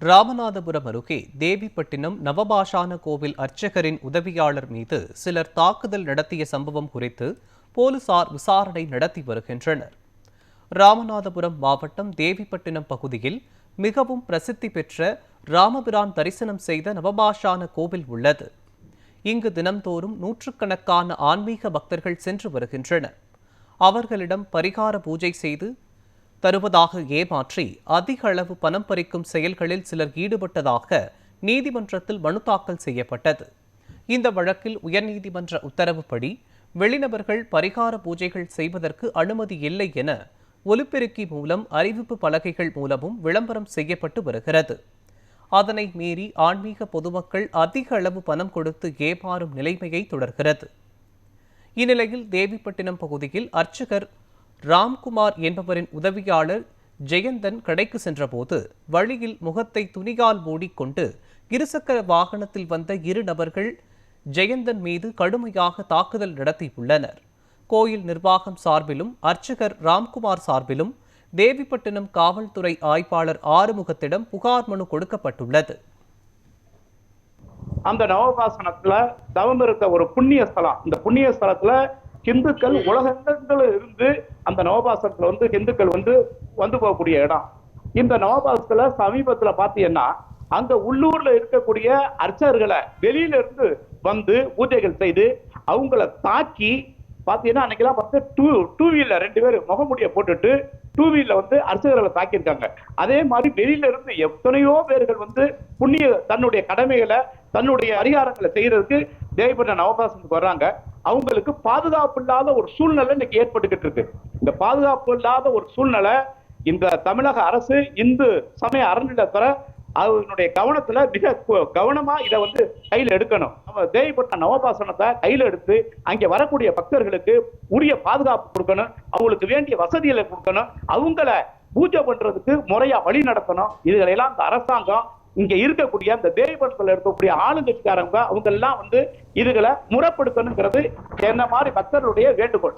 ராமநாதபுரம் அருகே தேவிப்பட்டினம் நவபாஷான கோவில் அர்ச்சகரின் உதவியாளர் மீது சிலர் தாக்குதல் நடத்திய சம்பவம் குறித்து போலீசார் விசாரணை நடத்தி வருகின்றனர். ராமநாதபுரம் மாவட்டம் தேவிப்பட்டினம் பகுதியில் மிகவும் பிரசித்தி பெற்ற ராமபிரான் தரிசனம் செய்த நவபாஷான கோவில் உள்ளது. இங்கு தினம்தோறும் நூற்றுக்கணக்கான ஆன்மீக பக்தர்கள் சென்று வருகின்றனர். அவர்களிடம் பரிகார பூஜை செய்து தருவதாக ஏமாற்றி அதிக அளவு பணம் பறிக்கும் செயல்களில் சிலர் ஈடுபட்டதாக நீதிமன்றத்தில் மனு தாக்கல் செய்யப்பட்டது. இந்த வழக்கில் உயர்நீதிமன்ற உத்தரவுப்படி வெளிநபர்கள் பரிகார பூஜைகள் செய்வதற்கு அனுமதி இல்லை என ஒலிபெருக்கி மூலம் அறிவிப்பு பலகைகள் மூலமும் விளம்பரம் செய்யப்பட்டு வருகிறது. அதனை மீறி ஆன்மீக பொதுமக்கள் அதிக அளவு பணம் கொடுத்து ஏமாறும் நிலைமையை தொடர்கிறது. இந்நிலையில் தேவிப்பட்டினம் பகுதியில் அர்ச்சகர் ராம்குமார் என்பவரின் உதவியாளர் ஜெயந்தன் கடைக்கு சென்றபோது வழியில் முகத்தை துணியால் மூடிக்கொண்டு இருசக்கர வாகனத்தில் வந்த இரு நபர்கள் ஜெயந்தன் மீது கடுமையாக தாக்குதல் நடத்தியுள்ளனர். கோயில் நிர்வாகம் சார்பிலும் அர்ச்சகர் ராம்குமார் சார்பிலும் தேவிப்பட்டினம் காவல்துறை ஆய்வாளர் ஆறுமுகத்திடம் புகார் மனு கொடுக்கப்பட்டுள்ளது. அந்த நவபாசனத்துல தவம் இருக்க ஒரு புண்ணிய ஸ்தலம். இந்த புண்ணிய ஸ்தலத்துல இந்துக்கள் உலகங்கள் இருந்து அந்த நவபாசனத்துல இந்துக்கள் வந்து போகக்கூடிய இடம். இந்த நவபாசத்துல சமீபத்துல பாத்தீங்கன்னா அங்க உள்ளூர்ல இருக்கக்கூடிய அர்ச்சகர்களை வெளியில இருந்து வந்து பூஜைகள் செய்து அவங்கள தாக்கி பாத்தீங்கன்னா அன்னைக்கெல்லாம் டூ வீலர் 2 பேர் முகமுடிய போட்டுட்டு டூ வீலர் அர்ச்சகர்களை தாக்கியிருக்காங்க. அதே மாதிரி வெளியில இருந்து எத்தனையோ பேர்கள் புண்ணிய தன்னுடைய கடமைகளை தன்னுடைய அதிகாரங்களை செய்யறதுக்கு தேவைப்பட்ட நவபாசனத்துக்கு வர்றாங்க. அவங்களுக்கு பாதுகாப்பு இல்லாத ஒரு சூழ்நிலை இன்னைக்கு ஏற்பட்டுக்கிட்டு இருக்கு. இந்த பாதுகாப்பு இல்லாத ஒரு சூழ்நிலை இந்த தமிழக அரசு இந்து சமய அறநிலையத்துறை அவனுடைய கவனத்துல மிக கவனமா இதை கையில எடுக்கணும். நம்ம தேவைப்பட்ட நவபாசனத்தை கையில எடுத்து அங்கே வரக்கூடிய பக்தர்களுக்கு உரிய பாதுகாப்பு கொடுக்கணும், அவங்களுக்கு வேண்டிய வசதிகளை கொடுக்கணும், அவங்கள பூஜை பண்றதுக்கு முறையா வழி நடத்தணும். இதுகளெல்லாம் இந்த அரசாங்கம் இங்க இருக்கக்கூடிய அந்த தேவிபுரத்துல இருக்கக்கூடிய ஆளுங்கட்சிக்காரங்க அவங்க எல்லாம் இதுகளை முறைப்படுத்தணுங்கிறது என்ன மாதிரி பக்தர்களுடைய வேண்டுகோள்.